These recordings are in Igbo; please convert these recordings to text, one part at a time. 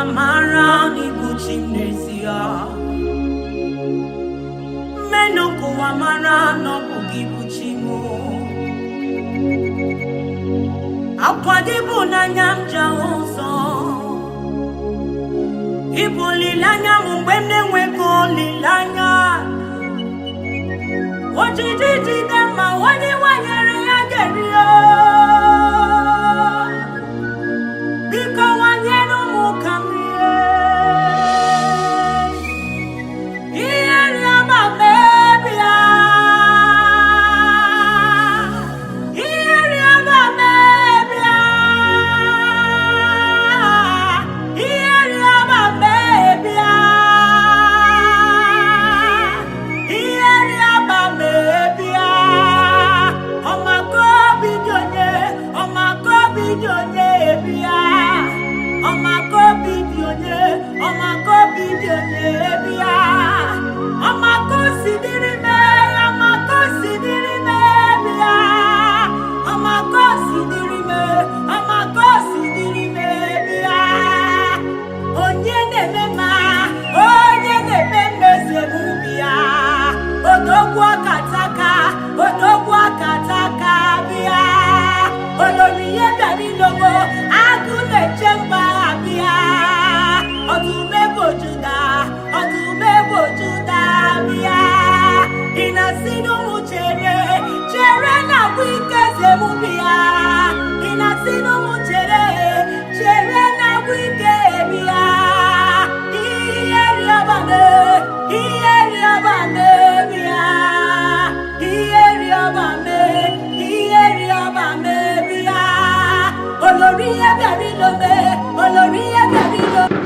mara n'ibuchi n'ezie. Menoko wa mara n'ọbụghị ibuchi mụ. Akwadibu n'anya m ja ụzọ. Ibu olileanya m mgbe m na-enweghị olileanya. Ojiji jide ma onye wanyere ya gerio. Biko wanyere ụmụ ka m rie. Ihe rịọba mebia. Ihe rịọba mebia. Ihe rịọba mebia. Ihe rịọba mebia. Ọmako bidonye, ọmako bidonye bia. Ọmako bidonye, ọmako bidonye bia. Ọmako sidiri me, ọmako sidiri me bia. Ọmako sidiri me, ọmako sidiri me bia. Onye na-eme ma, onye na-eme mmezemu bia. Odogwu akataka, odogwu akataka bia. Oloriye bịara ilogo, agụ na-eche mba bịa. Ọdụm ebo Juda, ọdụm ebo Juda bịa. Ị na-asị n'ụmụ chere, chere na-agwụ ike zemu bịa. Ị na-asị n'ụmụ chere, chere na-agwụ ike bịa. Ihe rịọba me, ihe rịọba me bịa. Ihe rịọba me, ihe rịọba me bịa. Oloriye bịara ilome, oloriye bịara ilome.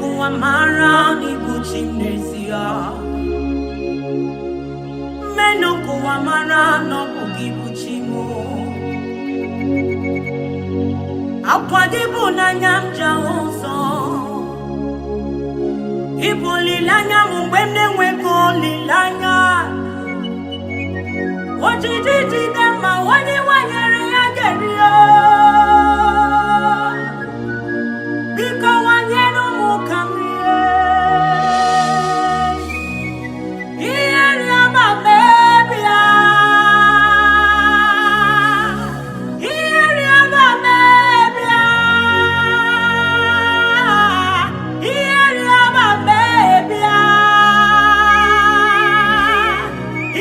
kuwa mara ibu chimnesia. Meno kuwa mara no bugibu chimu. Akwadibu na nyamja uso. Ibu lilanya mwemne weko lilanya. Ojijiji dema wani wanyere ya gerio. Biko wanyenu mukamrie. Iyeri ama mebia. Iyeri ama mebia. Iyeri ama mebia.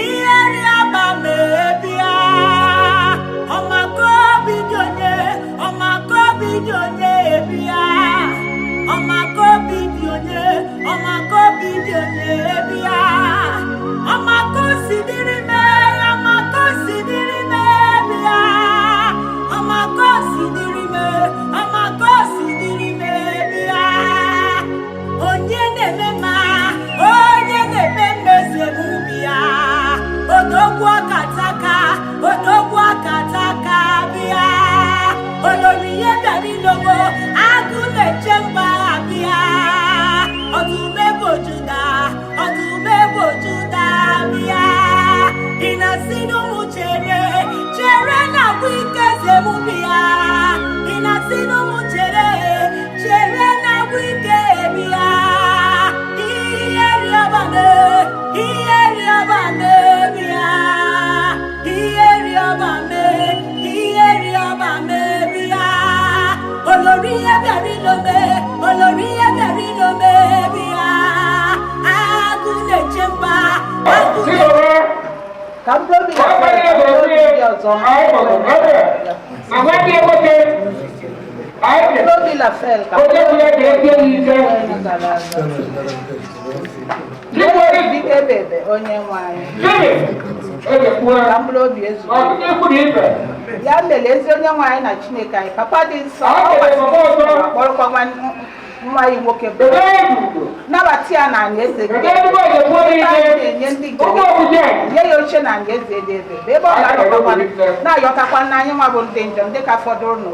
Iyeri ama mebia. Omako bidonye. Omako bidonye bia. Omako bidonye. Omako bidonye bia. Omako sidirime. Omako sidirime bia. Omako sidirime. Omako sidirime bia. Onye nemema. Onye nememe sebubia. Odogwa kataka. Odogwa kataka bia. Oloriye dari logo. Agune chemba bia. Odume bojuda. Odume bojuda bia. Inasinu muchere. Chere na wike zemubia. Inasinu muchere. Chere na wike bia. Iyeri abame. Iyeri abame bia. Iyeri abame. Iyeri abame bia. Oloriye dari lome. Oloriye dari lome bia. Agune chemba. Agune. Kamprobi la fel, ya melezi onye nwanyị na Chineke anyị papa dị nsọ kpọrọkwa nwa nwoke nabata ya na anyị eze na-enye ndị nye ya oche na anyị eze ebe ebe ọ ga-anọkwa na-ayọtakwa n'anya nwa bụ ndị njọ ndị ka fọdụrụ nụ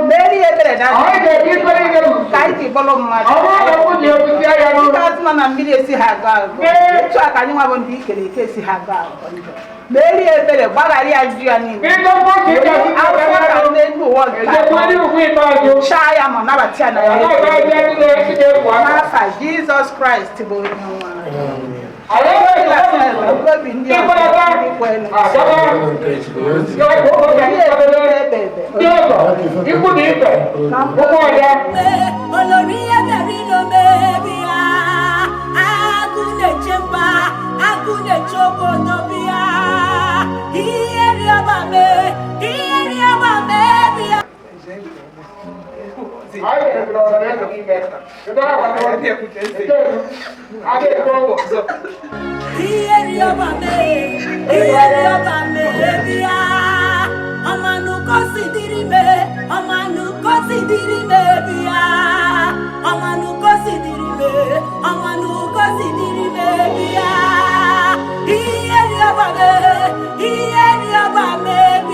meri ebere na ka anyị ji bụrụ mmadụ dịka azụma na mmiri esi ha aga agụ etu a ka anyị nwa bụ ndị ikere eke esi ha aga agụ njọ meri ebere gbaghara ya njụ ya niile akwụkwọ ka n'elu ụwa nke chaa ya ma nabata ya na ya n'afa Jizọs Kraịst bụ onye nwa obi ndị kwelu oloriye bịara ilomebia agụne chemba agụne chobodo bịa iyeri ọbame bịa iyeri ọbame bịa ọmanụkọ sidirime bịa ọmanụkọ sidirime bịa iyeri ọbame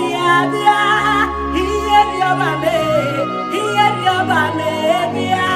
bịa iyeri ọbame bịa.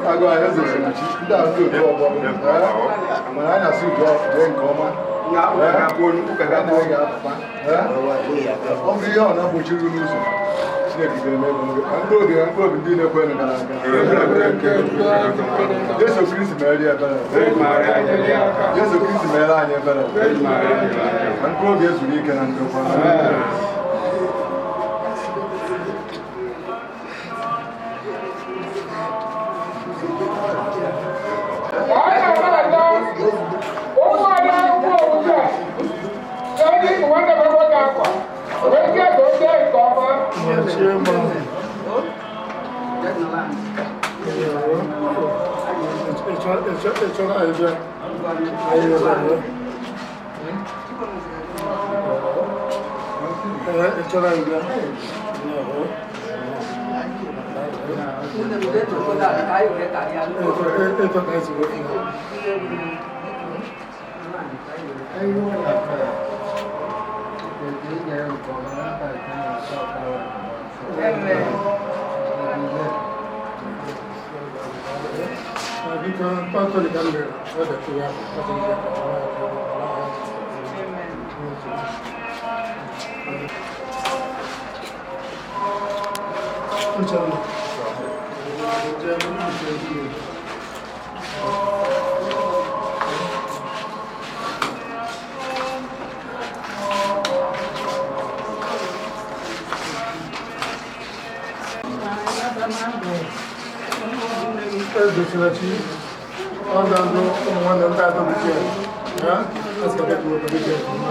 Agora, Ezesinachi, dá o teu jogo. Amanhã nasceu o jogo, vem como. Vamos ver, não vou tirar o luxo. Jesus Christ, Maria, Jesus Christ, Maria, and progress we can Ezesinachi, andando como one and that of the chair. Let's get to the chair.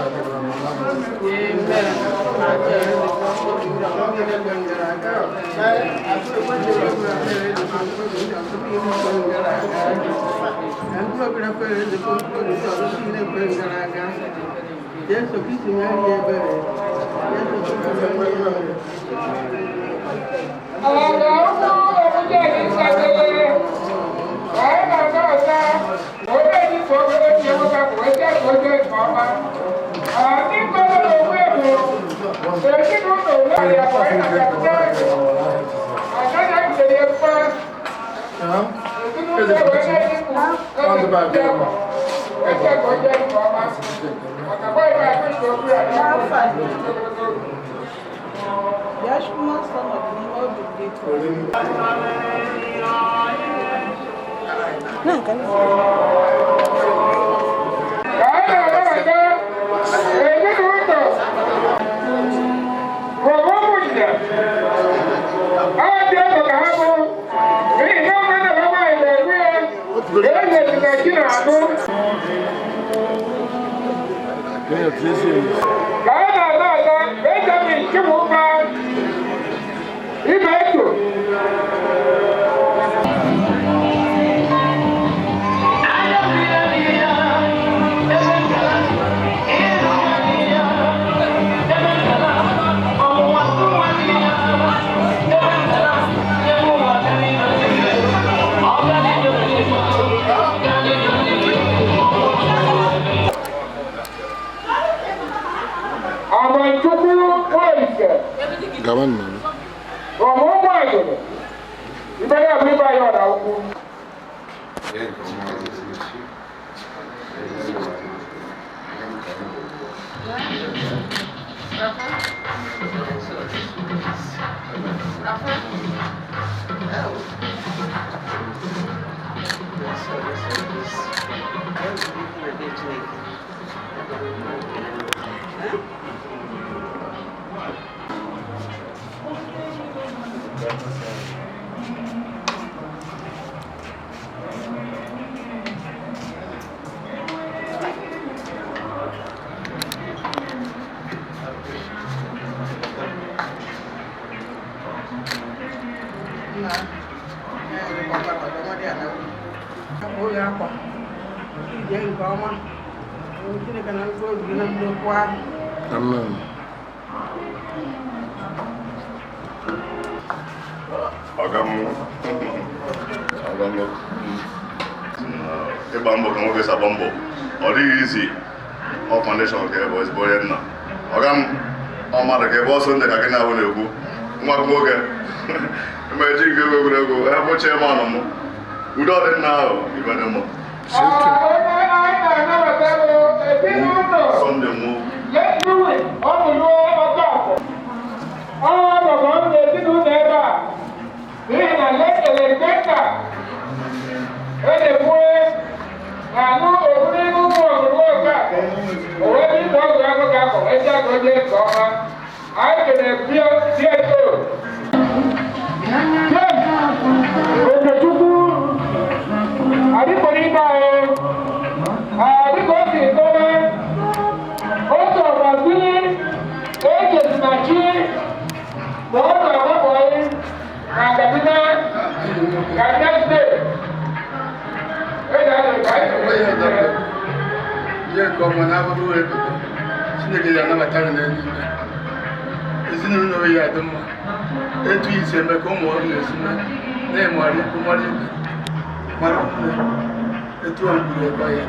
Amen. Ịgba mbọ ka nwoke si agba mbọ ọ dịghị izi ọ foundation ka ebe ezigbo onye nna ọga m ọ mmadụ ka ebe ọsọ ndị ka gị na-abụ na-ekwu nwa nwoke emeji nke egwuregwu ebe chairman m udo dị nna ahụ ibe dị mma Sunday mụ Ezinụlọ ya dị mma etu isi eme ka ụmụ ọrụ esi na-emara ikwu mara ibe mara ọmụme etu a mgburu ebe ya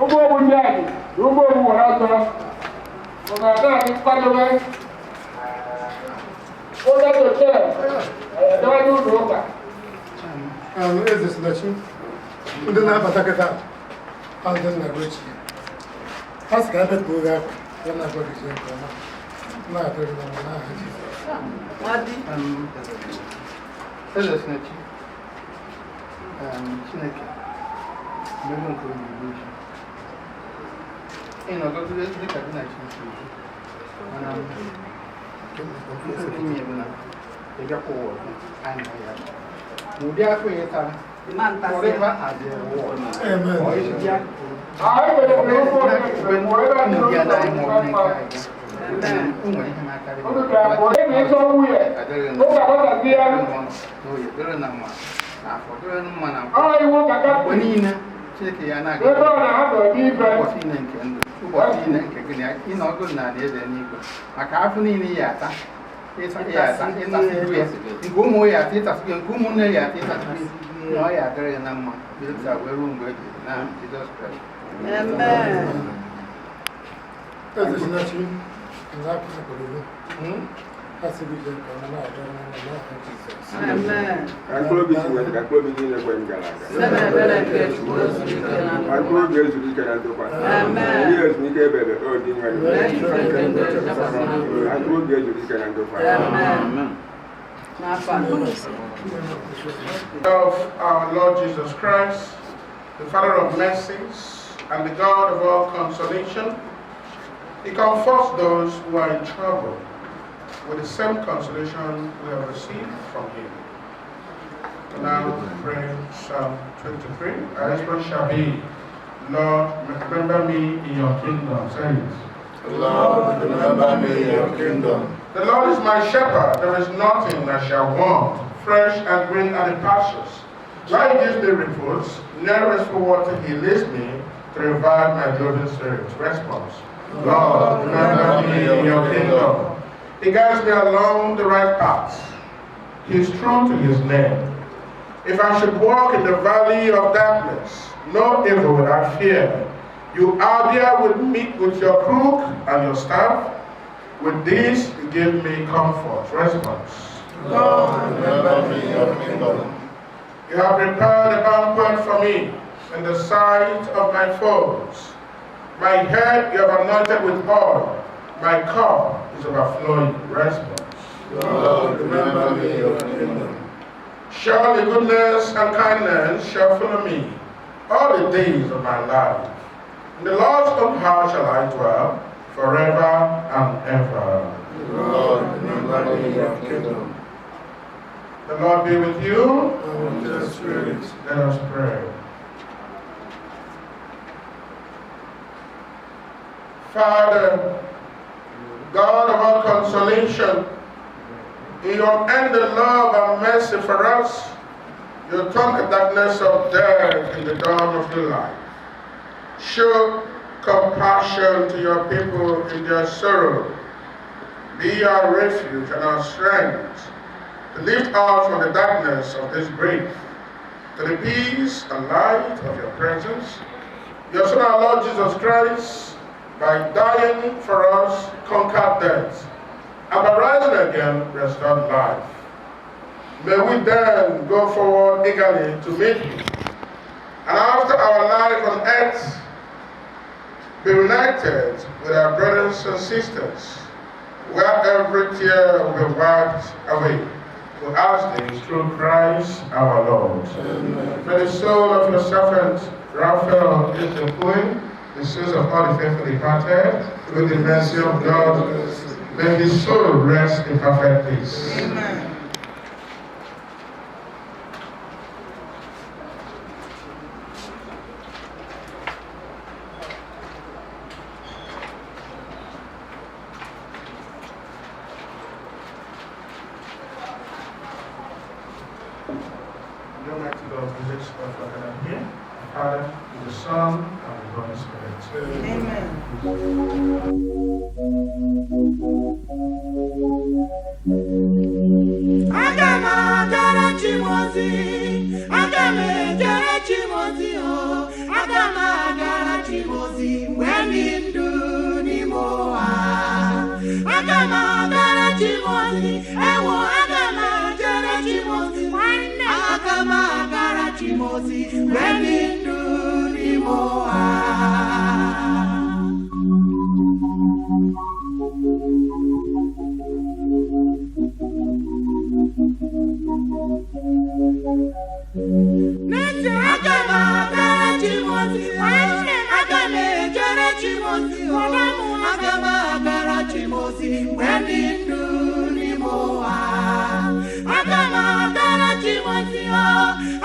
ụgbọ ogbu ndị anyị na ụgbọ ogbu nwere ọtọ maka na-adị mkpadobe ụlọ hotel edobe ụlọ ụka Ezesinachi ndị na-abata kịta ndị nna-agwa echi ha sị ka ebe ka oge akwa ya na-agwa gị nke ọma na-adịrị na n'aha Jizọs. Ezesinachi Chineke mmemme nke oyibo echi ị nọgọdụ dị ka dị na Chineke mana nke ime bụ na ị bịakwa ụwa anyị na ya ụdị afọ ya tara forever as a war. Chineke ya na-aga ụbọchị niile nke ndụ ụbọchị niile nke gịnị ị na ọgụ na eze n'igwe maka afọ niile ya ata ịtasịgo ya nke ụmụ ya ata ịtasịgo nke ụmụnne ya ata ịtasịgo na ọ ya adịrị na mma bịa wee ruo mgbe ebi na Jizọs Kraịst. Ezesinachi of our Lord Jesus Christ, the Father of mercies and the God of all consolation, He comforts those who are in trouble with the same consolation we have received from Him. Now pray Psalm 23. Our response shall be, Lord, remember me in your kingdom. Say it. Lord, remember me in your kingdom. The Lord is my shepherd, there is nothing I shall want. Fresh and green are the pastures. Where he gives me repose, nearest for water he leads me to revive my broken spirit. Response. Lord, remember me in your kingdom. He guides me along the right path. He is true to his name. If I should walk in the valley of darkness, no evil will I fear. You are there with me with your crook and your staff. With this, you give me comfort. Response. Lord, remember me in your kingdom. You have prepared a banquet for me in the sight of my foes. My head you have anointed with oil. My cup is overflowing. Response. Lord, remember me in your kingdom. Surely goodness and kindness shall follow me all the days of my life. In the Lord's own house shall I dwell forever and ever. Lord, remember me in your kingdom. The Lord be with you. And with your spirit. Let us pray. Father, God of all consolation, in your ended love and mercy for us, you turn the darkness of death in the dawn of your life. Show compassion to your people in their sorrow. Be our refuge and our strength to lift us from the darkness of this grave to the peace and light of your presence. Your Son, our Lord Jesus Christ, by dying for us, conquered death, and by rising again, restored life. May we then go forward eagerly to meet you, and after our life on earth, be united with our brothers and sisters, where every tear will be wiped away. We ask this through Christ our Lord. Amen. May the soul of your servant Raphael Ezepue, the souls of all the faithful departed, through the mercy of God, may his soul rest in perfect peace. Amen. The Almighty God visits us like that here, the Father, the Son, and the Holy Spirit. Amen. Aga m agara Chimozi, aga m ejere Chimozi, aga m agara Chimozi mgbe dị ndụ n'ime ụwa. Aga m agara Chimozi, ewo aga m ejere Chimozi, aga m agara Chimozi mgbe dị ndụ n'ime ụwa. N'ezie aga m agara Chimozi, aga m ejere Chimozi, aga m agara Chimozi mgbe dị ndụ n'ime ụwa. Aga m agara Chimozi,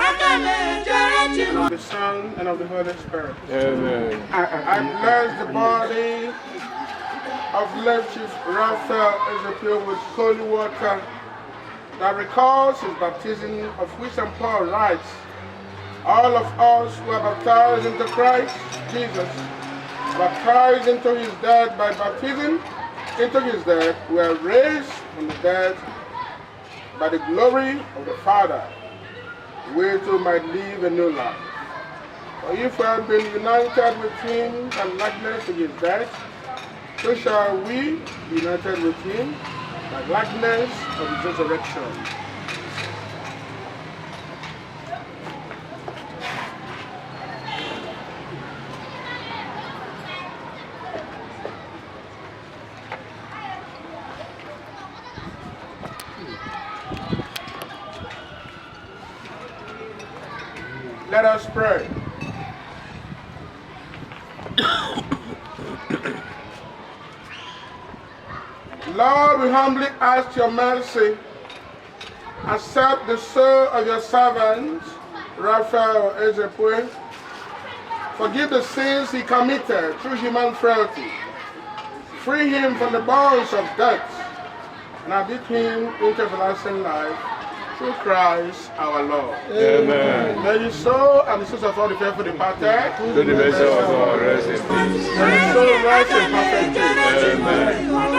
aga m ejere Chimozi. Of the Son and of the Holy Spirit. Amen. I bless the body of late Chief Raphael Ezepue with holy water that recalls his baptism, of which St. Paul writes, all of us who are baptized into Christ Jesus, baptized into his death by baptism, into his death, were raised from the dead by the glory of the Father, we too might live a new life. For if we have been united with him and likeness of his death, so shall we be united with him by likeness of his resurrection. Let us pray. Lord, we humbly ask your mercy. Accept the soul of your servants Raphael Ezepue. Forgive the sins he committed through human frailty. Free him from the bonds of death, and admit him into everlasting life through Christ our Lord. Amen. May you soul and the souls of all the faithful departed, To the measure of our rest in peace. may your soul rest in perfect peace. Amen.